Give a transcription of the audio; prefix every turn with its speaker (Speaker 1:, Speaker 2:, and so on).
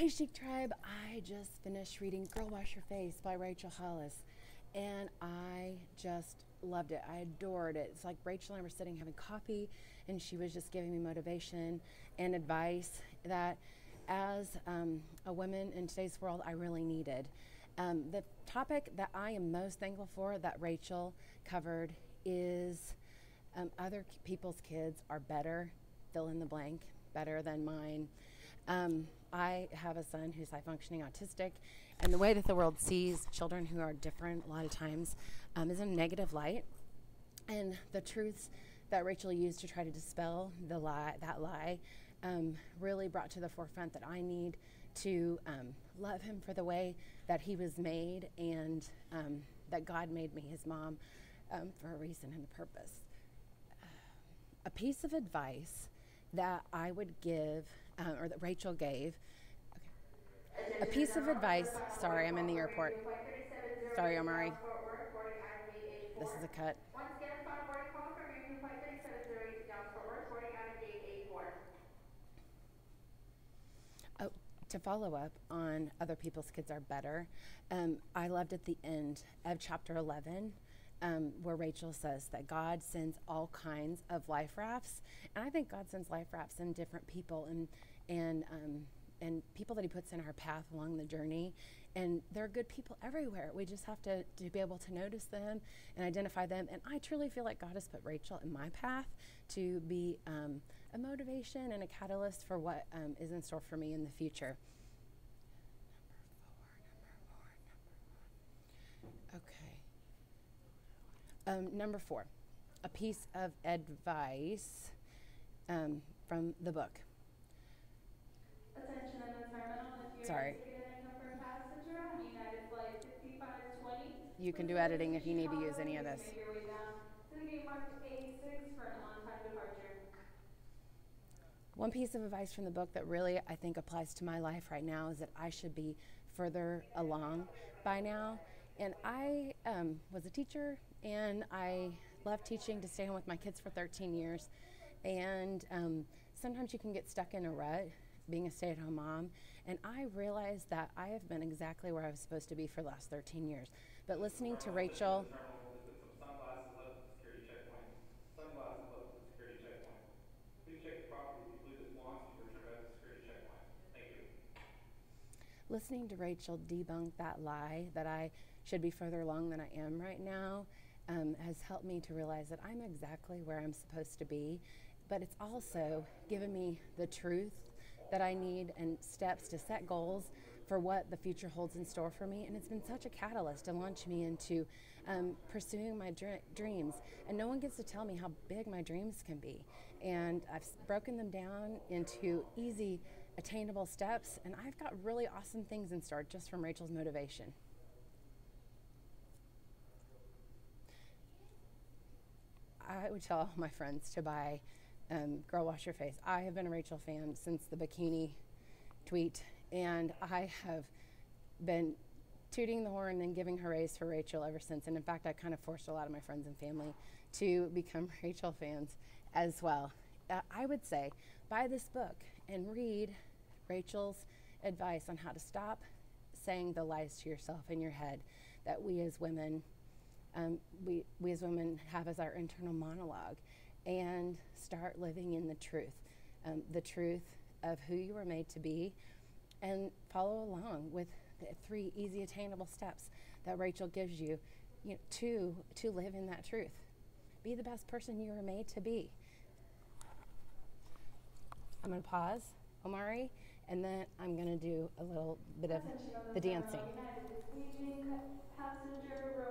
Speaker 1: Hey Chic Tribe, I just finished reading Girl Wash Your Face by Rachel Hollis, and I just loved it. I adored it. It's like Rachel and I were sitting having coffee, and she was just giving me motivation and advice that as a woman in today's world, I really needed. The topic that I am most thankful for that Rachel covered is other people's kids are better, fill in the blank, better than mine. I have a son who's high functioning autistic, and the way that the world sees children who are different a lot of times is in a negative light. And the truths that Rachel used to try to dispel that lie, really brought to the forefront that I need to love him for the way that he was made, and that God made me his mom for a reason and a purpose. A piece of advice that I would give, or that Rachel gave. Okay. A piece of advice. Sorry, I'm in the airport. Sorry, Omari. This is a cut. Once again, final boarding call for American Flight 3708 to Dallas Fort Worth, boarding out of gate A4. Oh, to follow up on other people's kids are better, I loved at the end of chapter 11 where Rachel says that God sends all kinds of life rafts, and I think God sends life rafts in different people and people that He puts in our path along the journey. And there are good people everywhere. We just have to be able to notice them and identify them. And I truly feel like God has put Rachel in my path to be a motivation and a catalyst for what is in store for me in the future. Okay. Number 4, a piece of advice from the book.
Speaker 2: Attention in the terminal, if you're
Speaker 1: Sorry.
Speaker 2: ticketed income per passenger on United Flight 5520.
Speaker 1: You can do editing if you need to use any of
Speaker 2: Please
Speaker 1: this.
Speaker 2: make your way down to the gate marked A6 for an on-time departure.
Speaker 1: One piece of advice from the book that really I think applies to my life right now is that I should be further along by now. And I was a teacher, and I left teaching to stay home with my kids for 13 years. And sometimes you can get stuck in a rut being a stay-at-home mom, and I realized that I have been exactly where I was supposed to be for the last 13 years. But listening to Rachel,
Speaker 3: sunglasses left at the security checkpoint. Sunglasses left at the security checkpoint. Please check the property if you believe this belongs to you or return back to the security checkpoint. Thank you.
Speaker 1: listening to Rachel debunk that lie that I should be further along than I am right now has helped me to realize that I'm exactly where I'm supposed to be. But it's also given me the truth that I need and steps to set goals for what the future holds in store for me. And it's been such a catalyst to launch me into pursuing my dreams. And no one gets to tell me how big my dreams can be. And I've broken them down into easy, attainable steps. And I've got really awesome things in store just from Rachel's motivation. I would tell all my friends to buy Girl Wash Your Face. I have been a Rachel fan since the bikini tweet, and I have been tooting the horn and giving hoorays for Rachel ever since. And in fact, I kind of forced a lot of my friends and family to become Rachel fans as well. I would say buy this book and read Rachel's advice on how to stop saying the lies to yourself in your head that we as women have as our internal monologue, and start living in the truth of who you were made to be, and follow along with the 3 easy attainable steps that Rachel gives you, to live in that truth. Be the best person you were made to be. I'm going to pause, Omari, and then I'm going to do a little bit of the dancing.
Speaker 2: United is aging passenger